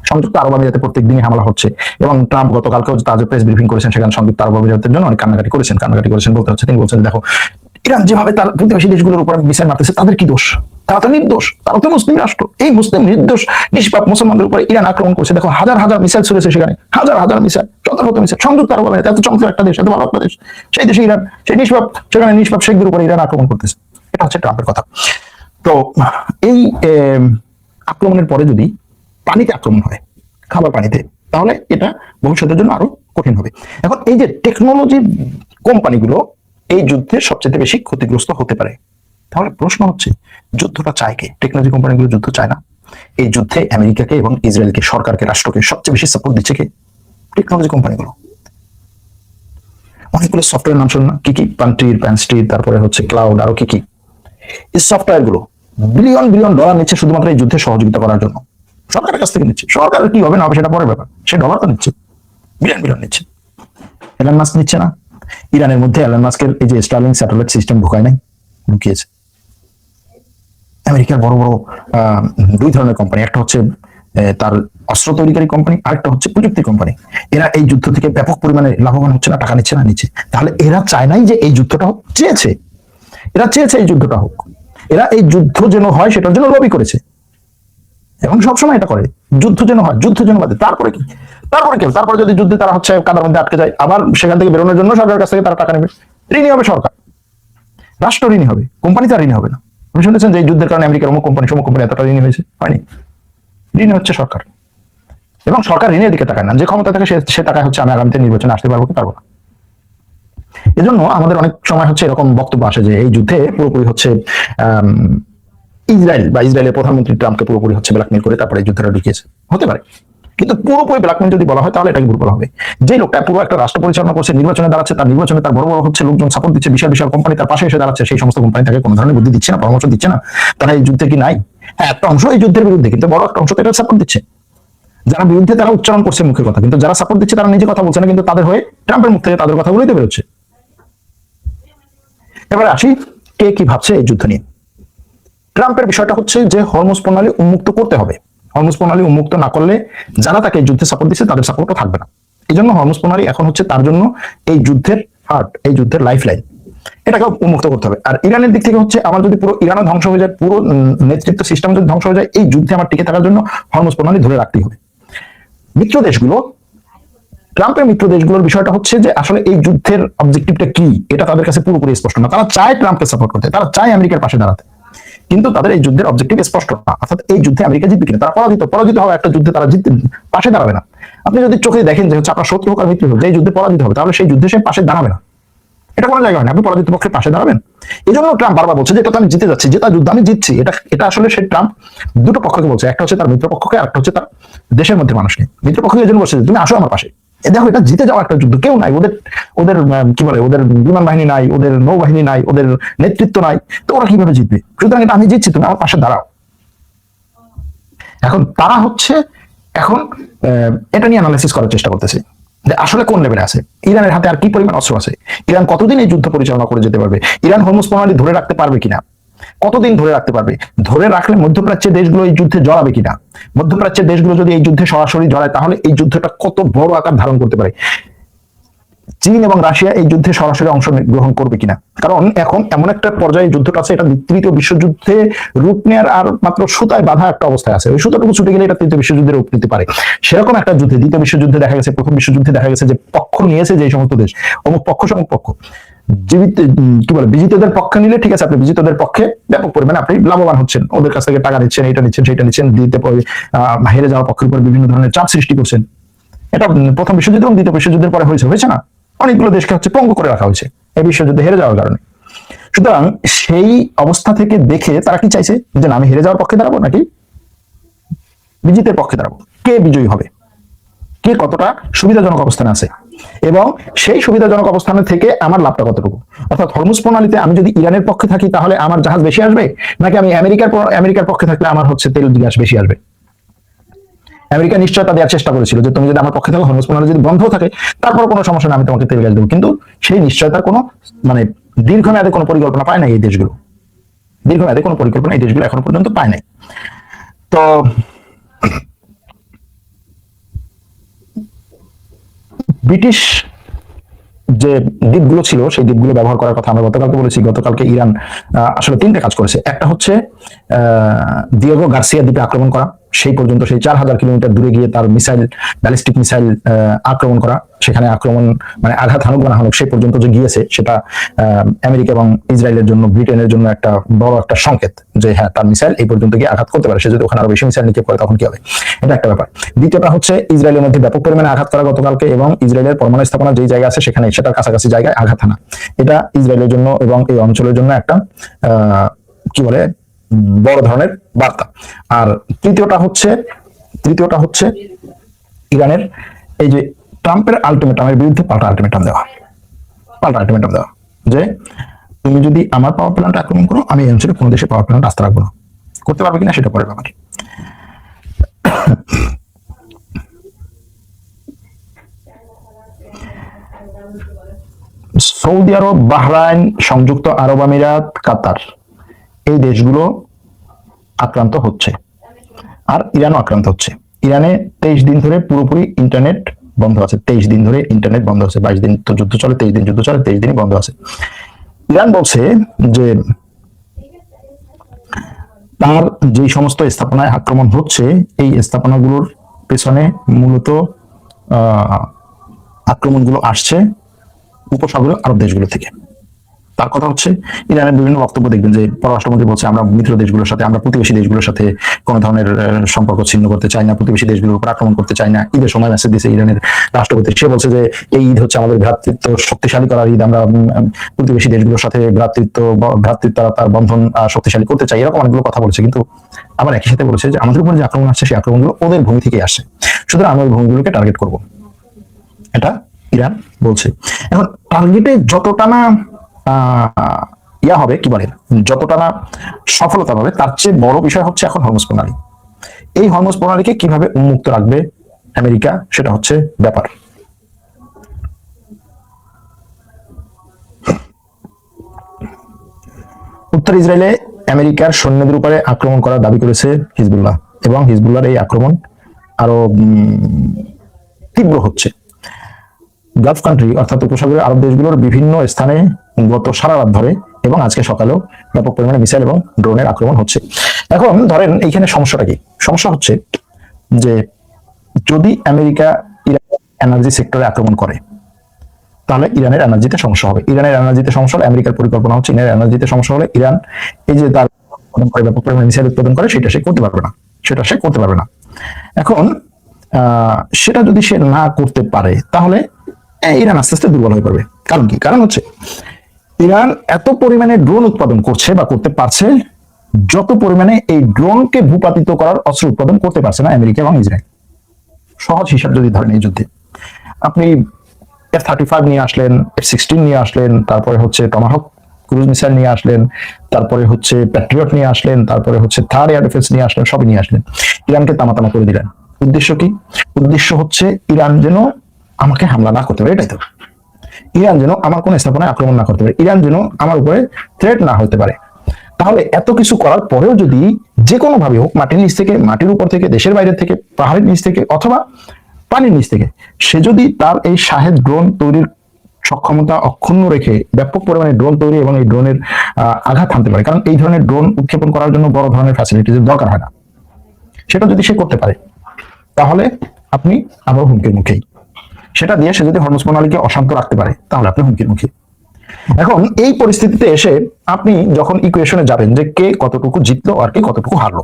সংযুক্ত আরব আমিরাতে প্রত্যেক দিনই হামলা হচ্ছে এবং ট্রাম্প গতকালকেও তার যে প্রেস ব্রিফিং করেছেন সেখানে সংযুক্ত আরব আমিরাতের জন্য অনেক কান্নাকাটি করেছেন বলতে হচ্ছে। তিনি বলছেন দেখো, ইরান যেভাবে তার প্রতিবেশী দেশগুলোর উপর মিসাইল মারতেছে, তাদের কি দোষ? তারা তো নির্দোষ, তারা তো মুসলিম রাষ্ট্র। এই মুসলিম নির্দোষ নিষ্পাপ মুসলমানদের উপরে ইরান আক্রমণ করছে। দেখো, হাজার হাজার মিসাইল ছুড়েছে সেখানে, হাজার হাজার মিসাইল, শত শত মিসাইল। সংযুক্ত আরব আমিরাত এত চমৎকার একটা দেশ, এত ভালো একটা দেশ, সেই দেশে ইরান, সেই সেখানে নিষ্পাপ শেখদের উপরে ইরান আক্রমণ করতেছে। এটা হচ্ছে ট্রাম্পের কথা। তো এই আক্রমণের পরে যদি পানিতে আক্রমণ হয়, খাবার পানিতে, তাহলে এটা ভবিষ্যতের জন্য আরো কঠিন হবে। এখন এই যে টেকনোলজি কোম্পানিগুলো এই যুদ্ধে সবচেয়ে বেশি ক্ষতিগ্রস্ত হতে পারে, তাহলে প্রশ্ন হচ্ছে যুদ্ধটা চায় কে? টেকনোলজি কোম্পানিগুলো যুদ্ধ চায় না। এই যুদ্ধে আমেরিকাকে এবং ইসরায়েলকে, সরকারকে, রাষ্ট্রকে সবচেয়ে বেশি সাপোর্ট দিচ্ছে কে? টেকনোলজি কোম্পানিগুলো। অনেকগুলো সফটওয়্যার নাম শুনুন না, কি কি, প্যানস্টির, তারপরে হচ্ছে ক্লাউড, আরো কি কি। এই সফটওয়্যার গুলো বিলিয়ন বিলিয়ন ডলার নিচ্ছে শুধুমাত্র এই যুদ্ধে সহযোগিতা করার জন্য। সরকারের কাছ থেকে নিচ্ছে, সরকারের কি হবে না হবে সেটা পরের ব্যাপার, সে ডলার তো নিচ্ছে, বিলিয়ন বিলিয়ন নিচ্ছে। এলন মাস্ক নিচ্ছে না? ইরানের মধ্যে এলন মাস্কের এই যে স্টারলিংক স্যাটেলাইট সিস্টেম ঢুকায় নাই, ঢুকিয়েছে। আমেরিকার বড় বড় 2 ধরনের কোম্পানি, একটা হচ্ছে তার অস্ত্র তৈরিকারী কোম্পানি, আরেকটা হচ্ছে প্রযুক্তি কোম্পানি। এরা এই যুদ্ধ থেকে ব্যাপক পরিমাণে লাভবান হচ্ছে না, টাকা নিচ্ছে না? নিচ্ছে। তাহলে এরা চায় নাই যে এই যুদ্ধটা হোক? চেয়েছে। এরা চেয়েছে এই যুদ্ধটা হোক, এরা এই যুদ্ধ যেন হয় সেটার জন্য লবি করেছে এবং সবসময় এটা করে, যুদ্ধ যেন হয়, যুদ্ধ যেন বাদে। তারপরে কি? তারপরে যদি যুদ্ধে তারা হচ্ছে কাদার মধ্যে আটকে যায়, আবার সেখান থেকে বেরোনোর জন্য সরকারের কাছ থেকে তারা টাকা নেবে। ঋণী হবে সরকার, রাষ্ট্র ঋণী হবে, কোম্পানি তো ঋণী হবে না। আপনি শুনেছেন যে এই যুদ্ধের কারণে আমেরিকার সমুখ কোম্পানি এতটা ঋণী হয়েছে? হয়নি। ঋণী হচ্ছে সরকার, এবং সরকার ঋণের দিকে তাকায় না। যে ক্ষমতা থাকে সে টাকায় হচ্ছে আমি আগামীতে নির্বাচনে আসতে পারবো কি পারবো না। এজন্য আমাদের অনেক সময় হচ্ছে এরকম বক্তব্য আসে যে এই যুদ্ধে পুরোপুরি হচ্ছে ইসরায়েল বা ইসরায়েলের প্রধানমন্ত্রী ট্রাম্পকে পুরোপুরি হচ্ছে ব্ল্যাকমেল করে তারপরে এই যুদ্ধটা ঢুকিয়েছে, হতে পারে। কিন্তু পুরোপুরি ব্ল্যাকমেল যদি বলা হয় তাহলে এটাকে ভুল বলা হবে। যে লোকটা পুরো একটা রাষ্ট্র পরিচালনা করছে, নির্বাচনে দাঁড়াচ্ছে, তার নির্বাচনে তার বড় বড় হচ্ছে লোকজন সাপোর্ট দিচ্ছে, বিশাল বিশাল কোম্পানি তার পাশে এসে দাঁড়াচ্ছে, সেই সমস্ত কোম্পানি তাকে কোনো ধরনের বুদ্ধি দিচ্ছে না, পরামর্শ দিচ্ছে না, তারা এই যুদ্ধে কি নাই? হ্যাঁ, একটা অংশ এই যুদ্ধের বিরুদ্ধে, কিন্তু বড় একটা অংশ তো এটা সাপোর্ট দিচ্ছে। যারা বিরুদ্ধে তারা উচ্চারণ করছে মুখের কথা, কিন্তু যারা সাপোর্ট দিচ্ছে তারা নিজে কথা বলছে না, কিন্তু তাদের হয়ে ট্রাম্পের মুখ থেকে তাদের কথাগুলোই তো বেরোচ্ছে। এবারে আসি কে কি ভাবছে এই যুদ্ধ নিয়ে। ট্রাম্পের বিষয়টা হচ্ছে যে হরমুজ প্রণালী উন্মুক্ত করতে হবে। হরমুজ প্রণালী উন্মুক্ত না করলে যারা তাকে এই যুদ্ধে সাপোর্ট দিচ্ছে তাদের সাপোর্টও থাকবে না। এই জন্য হরমুজ প্রণালী এখন হচ্ছে তার জন্য এই যুদ্ধের হার্ট, এই যুদ্ধের লাইফ লাইন, এটাকে উন্মুক্ত করতে হবে। আর ইরানের দিক থেকে হচ্ছে আমার যদি পুরো ইরানও ধ্বংস হয়ে যায়, পুরো নেতৃত্ব সিস্টেম যদি ধ্বংস হয়ে যায়, এই যুদ্ধে আমার টিকে থাকার জন্য হরমুজ প্রণালী ধরে রাখতেই হবে। মিত্র দেশগুলো, ট্রাম্পের মিত্র দেশগুলোর বিষয়টা হচ্ছে যে আসলে এই যুদ্ধের অবজেক্টিভটা কি এটা তাদের কাছে পুরোপুরি স্পষ্ট না। তারা চায় ট্রাম্পকে সাপোর্ট করতে, তারা চায় আমেরিকার পাশে দাঁড়াতে, কিন্তু তাদের এই যুদ্ধের অবজেক্টিভ স্পষ্ট না। অর্থাৎ এই যুদ্ধে আমেরিকা জিতবে কিনা, তারা পরাজিত হবে একটা যুদ্ধে, তারা জিততে পাশে দাঁড়াবে না। আপনি যদি চোখে দেখেন যে হচ্ছে আপনার শত্রু হোক আর মিত্র হোক, যে এই যুদ্ধে পরাজিত হবে, তাহলে সেই যুদ্ধে সে পাশে দাঁড়াবে না। এটা কোনো জায়গা হয় না, আপনি পরাজিত পক্ষের পাশে দাঁড়াবেন। এই জন্য ট্রাম্প বারবার বলছে যে এটা তো আমি জিতে যাচ্ছি, জেতা যুদ্ধ আমি জিতছি। এটা আসলে সে ট্রাম্প দুটো পক্ষকে বলছে, একটা হচ্ছে তার মিত্র পক্ষকে, আর একটা হচ্ছে তার দেশের মধ্যে মানুষকে। মিত্র পক্ষকে এই জন্য বলছে তুমি আসো আমার পাশে, দেখো এটা জিতে যাওয়া একটা যুদ্ধ, কেউ নাই, ওদের ওদের কি বলে, ওদের বিমান বাহিনী নাই, ওদের নৌবাহিনী নাই, ওদের নেতৃত্ব নাই, তো ওরা কিভাবে জিতবে? সুতরাং এটা আমি জিতছি, তুমি আমার পাশে দাঁড়াও। এখন তারা হচ্ছে এখন এটা নিয়ে অ্যানালাইসিস করার চেষ্টা করতেছে যে আসলে কোন লেভেলে আছে, ইরানের হাতে আর কি পরিমাণ অস্ত্র আছে, ইরান কতদিন এই যুদ্ধ পরিচালনা করে যেতে পারবে, ইরান হরমুজ প্রণালী ধরে রাখতে পারবে কিনা, কতদিন ধরে রাখতে পারবে, ধরে রাখলে মধ্যপ্রাচ্যের দেশগুলো এই যুদ্ধে জড়াবে কিনা, মধ্যপ্রাচ্যের দেশগুলো যদি এই যুদ্ধে সরাসরি জড়ায় তাহলে এই যুদ্ধটা কত বড় আকার ধারণ করতে পারে, চীন এবং রাশিয়া এই যুদ্ধে সরাসরি অংশ গ্রহণ করবে কিনা। কারণ এখন এমন একটা পর্যায়ে যুদ্ধটা আছে, এটা তৃতীয় বিশ্বযুদ্ধে রূপ নেওয়ার আর মাত্র সুতায় বাঁধা একটা অবস্থায় আছে, ওই সুতাটুকু ছুটে গেলে এটা তৃতীয় বিশ্বযুদ্ধের রূপ নিতে পারে। সেরকম একটা যুদ্ধে, দ্বিতীয় বিশ্বযুদ্ধে দেখা গেছে, প্রথম বিশ্বযুদ্ধে দেখা গেছে যে পক্ষ নিয়েছে যে সমস্ত দেশ, অমুক পক্ষ সমুক পক্ষ, জীবিত কি বলে বিজিতদের পক্ষে নিলে ঠিক আছে, আপনি বিজিতদের পক্ষে ব্যাপক পরিমাণে আপনি লাভবান হচ্ছেন, ওদের কাছ থেকে টাকা নিচ্ছেন, এটা নিচ্ছেন সেটা নিচ্ছেন, দিতে হেরে যাওয়া পক্ষের উপর বিভিন্ন ধরনের চাপ সৃষ্টি করছেন। এটা প্রথম বিশ্বযুদ্ধ এবং দ্বিতীয় বিশ্বযুদ্ধের পরে হয়েছে না, অনেকগুলো দেশকে হচ্ছে পঙ্গু করে রাখা হয়েছে এই বিশ্বযুদ্ধে হেরে যাওয়ার কারণে। সুতরাং সেই অবস্থা থেকে দেখে তারা কি চাইছে যে আমি হেরে যাওয়ার পক্ষে দাঁড়াবো নাকি বিজিতের পক্ষে দাঁড়াবো, কে বিজয়ী হবে, কে কতটা সুবিধাজনক অবস্থানে আছে, এবং সেই সুবিধাজনক অবস্থানে থেকে আমার লাভটা কতটুকু। অর্থাৎ হরমুজ প্রণালীতে আমি যদি ইরানের পক্ষে থাকি তাহলে আমার জাহাজ বেশি আসবে, নাকি আমি আমেরিকার পক্ষে থাকলে আমার হচ্ছে তেল গ্যাস বেশি আসবে। আমেরিকা নিশ্চয়তা দেওয়ার চেষ্টা করেছিল যে তুমি যদি আমার পক্ষে থাকো, হরমুজ প্রণালী যদি বন্ধ থাকে তারপর কোনো সমস্যা না, আমি তোমাকে তেল গ্যাস দেবো, কিন্তু সেই নিশ্চয়তার কোনো মানে দীর্ঘমেয়াদে কোনো পরিকল্পনা পায় নাই এই দেশগুলো, দীর্ঘমেয়াদে কোনো পরিকল্পনা এই দেশগুলো এখনো পর্যন্ত পায় নাই। তো ব্রিটিশ যে দ্বীপগুলো ছিল সেই দ্বীপগুলো ব্যবহার করার কথা আমরা গতকালকে বলেছি। গতকালকে ইরান আসলে তিনটে কাজ করেছে। একটা হচ্ছে দিয়েগো গার্সিয়া দ্বীপে আক্রমণ করা, সেই পর্যন্ত সেই 4000 কিলোমিটার দূরে গিয়ে তার মিসাইল, ব্যালিস্টিক মিসাইল আক্রমণ করা, সেখানে আক্রমণ মানে আঘাত হানুক বা না হানুক সেই পর্যন্ত যে গিয়েছে সেটা আমেরিকা এবং ইসরায়েলের জন্য, ব্রিটেনের জন্য একটা বড় একটা সংকেত যে হ্যাঁ তার মিসাইল এই পর্যন্ত গিয়ে আঘাত করতে পারে, সে যদি ওখানে আরো বেশি মিসাইল নিক্ষেপ করে তখন কি হবে, এটা একটা ব্যাপার। দ্বিতীয়টা হচ্ছে ইসরায়েলের মধ্যে ব্যাপক পরিমাণে আঘাত করা গতকালকে, এবং ইসরায়েলের পরমাণু স্থাপনা যেই জায়গা আছে সেখানে সেটার কাছাকাছি জায়গায় আঘাত হানা, এটা ইসরায়েলের জন্য এবং এই অঞ্চলের জন্য একটা কি বলে বড় ধরনের বার্তা। আর তৃতীয়টা হচ্ছে ইরানের এই যে ট্রাম্পের আলটিমেটামের বিরুদ্ধে পাল্টা আলটিমেটাম দেওয়া, যে তুমি যদি আমার পাওয়ার প্ল্যান্ট আক্রমণ করো, আমি এই অঞ্চলে কোনো দেশে পাওয়ার প্ল্যান্ট আস্থা রাখবো না। করতে পারবে কিনা সেটা পরের ব্যাপার। সৌদি আরব, বাহরাইন, সংযুক্ত আরব আমিরাত, কাতার, এই দেশগুলো আক্রান্ত হচ্ছে, আর ইরানও আক্রান্ত হচ্ছে। ইরানে 23 দিন ধরে পুরোপুরি ইন্টারনেট বন্ধ আছে, 23 দিন ধরে ইন্টারনেট বন্ধ আছে। 22 দিন তো যুদ্ধ চলে, 23 দিন যুদ্ধ চলে, 23 দিনই বন্ধ আছে। ইরান বলছে যে তার যে সমস্ত স্থাপনায় আক্রমণ হচ্ছে এই স্থাপনাগুলোর পেছনে মূলত আক্রমণগুলো আসছে উপসাগরীয় আরব দেশগুলো থেকে। তার কথা হচ্ছে ইরানের বিভিন্ন বক্তব্য দেখবেন যে পররাষ্ট্রমন্ত্রী বলছে আমরা মিত্র দেশগুলোর সাথে, আমরা প্রতিবেশী দেশগুলোর সাথে কোনো ধরনের সম্পর্ক ছিন্ন করতে চাই না, প্রতিবেশী দেশগুলোর উপর আক্রমণ করতে চাই না। ঈদের সময় মেসেজ দিয়েছে ইরানের রাষ্ট্রপতি, সে বলছে যে এই ঈদ হচ্ছে আমাদের ভ্রাতৃত্ব শক্তিশালী করার ঈদ, আমরা প্রতিবেশী দেশগুলোর সাথে ভ্রাতৃত্বতার বন্ধন শক্তিশালী করতে চাই, এরকম অনেকগুলো কথা বলেছে। কিন্তু আবার একই সাথে বলেছে যে আমাদের উপর যে আক্রমণ আসছে সেই আক্রমণগুলো ওদের ভূমি থেকে আসছে, সুতরাং আমরা ওই ভূমিগুলোকে টার্গেট করব, এটা ইরান বলছে। এখন টার্গেটে যতটা না ইয়া হবে, কি বলে, যতটা না সফলতা পাবে, তার চেয়ে বড় বিষয় হচ্ছে এখন হরমুজ প্রণালী। এই হরমুজ প্রণালীকে কিভাবে উন্মুক্ত রাখবে আমেরিকা, সেটা হচ্ছে ব্যাপার। উত্তর ইসরায়েলে আমেরিকার সৈন্যদের উপরে আক্রমণ করার দাবি করেছে হিজবুল্লাহ, এবং হিজবুল্লাহর এই আক্রমণ আরো তীব্র হচ্ছে। গালফ কান্ট্রি অর্থাৎ উপসাগরীয় আরব দেশগুলোর বিভিন্ন স্থানে গত সারা রাত ধরে এবং আজকে সকালেও ব্যাপক পরিমাণে মিসাইল এবং ড্রোনের আক্রমণ হচ্ছে। এখন ধরেন এইখানে সমস্যাটা কি? সমস্যা হচ্ছে যে যদি আমেরিকা ইরান এনার্জি সেক্টরে আক্রমণ করে তাহলে ইরানের এনার্জিতে সমস্যা হবে। ইরানের এনার্জিতে সমস্যা হলে আমেরিকার পরিকল্পনা হচ্ছে ইরানের এনার্জিতে সমস্যা হলে ইরান এই যে তার ব্যাপক পরিমাণে মিসাইল উৎপাদন করে সেটা সে করতে পারবে না। এখন সেটা যদি সে না করতে পারে তাহলে ইরান আস্তে আস্তে দুর্বল হয়ে পড়বে। কারণ কি? কারণ হচ্ছে ইরান এত পরিমাণে ড্রোন উৎপাদন করছে বা করতে পারছে যত পরিমাণে এই ড্রোনকে ভূপাতিত করার অস্ত্র উৎপাদন করতে পারছে না আমেরিকা এবং ইসরায়েল। সহজ হিসাব যদি ধরেন, এই যুদ্ধে আপনি F-35 নিয়ে আসলেন, F-16 নিয়ে আসলেন, তারপরে হচ্ছে টমাহক ক্রুজ মিসাইল নিয়ে আসলেন, তারপরে হচ্ছে প্যাট্রিয়ট নিয়ে আসলেন, তারপরে হচ্ছে থার্ড এয়ার ডিফেন্স নিয়ে আসলেন, সবই নিয়ে আসলেন, ইরানকে তামাতামা করে দিলেন। উদ্দেশ্য কি? উদ্দেশ্য হচ্ছে ইরান যেন আমাকে হামলা না করতে পারে, এটাই তো। ইরান যেন আমার কোন স্থাপনায় আক্রমণ না করতে পারে, ইরান যেন আমার উপরে থ্রেট না হতে পারে। তাহলে এত কিছু করার পরেও যদি যে কোনো ভাবে হোক, মাটির নিচ থেকে, মাটির উপর থেকে, দেশের বাইরে থেকে, পাহাড়ের নিচ থেকে অথবা পানির নিচ থেকে, সে যদি তার এই শাহেদ ড্রোন তৈরির সক্ষমতা অক্ষুণ্ণ রেখে ব্যাপক পরিমাণে ড্রোন তৈরি এবং এই ড্রোনের আঘাত হানতে পারে, কারণ এই ধরনের ড্রোন উৎক্ষেপণ করার জন্য বড় ধরনের ফ্যাসিলিটির দরকার হয় না, সেটা যদি সে করতে পারে তাহলে আপনি আবার হুমকির মুখেই। সেটা দিয়ে সে যদি হরমুজ প্রণালীকে অশান্ত রাখতে পারে তাহলে আপনি হুমকির মুখে। এখন এই পরিস্থিতিতে এসে আপনি যখন ইকুয়েশনে যাবেন যে কে কতটুকু জিতলো আর কে কতটুকু হারলো,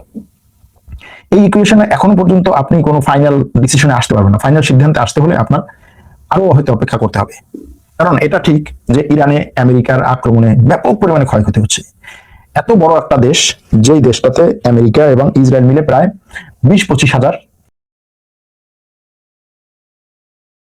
এই ইকুয়েশনে এখনো পর্যন্ত আপনি কোনো ফাইনাল ডিসিশনে আসতে পারবেন না। ফাইনাল সিদ্ধান্তে আসতে হলে আপনার আরো হয়তো অপেক্ষা করতে হবে। কারণ এটা ঠিক যে ইরানে আমেরিকার আক্রমণে ব্যাপক পরিমাণে ক্ষয়ক্ষতি হচ্ছে। এত বড় একটা দেশ, যেই দেশটাতে আমেরিকা এবং ইসরায়েল মিলে প্রায় 20-25 হাজার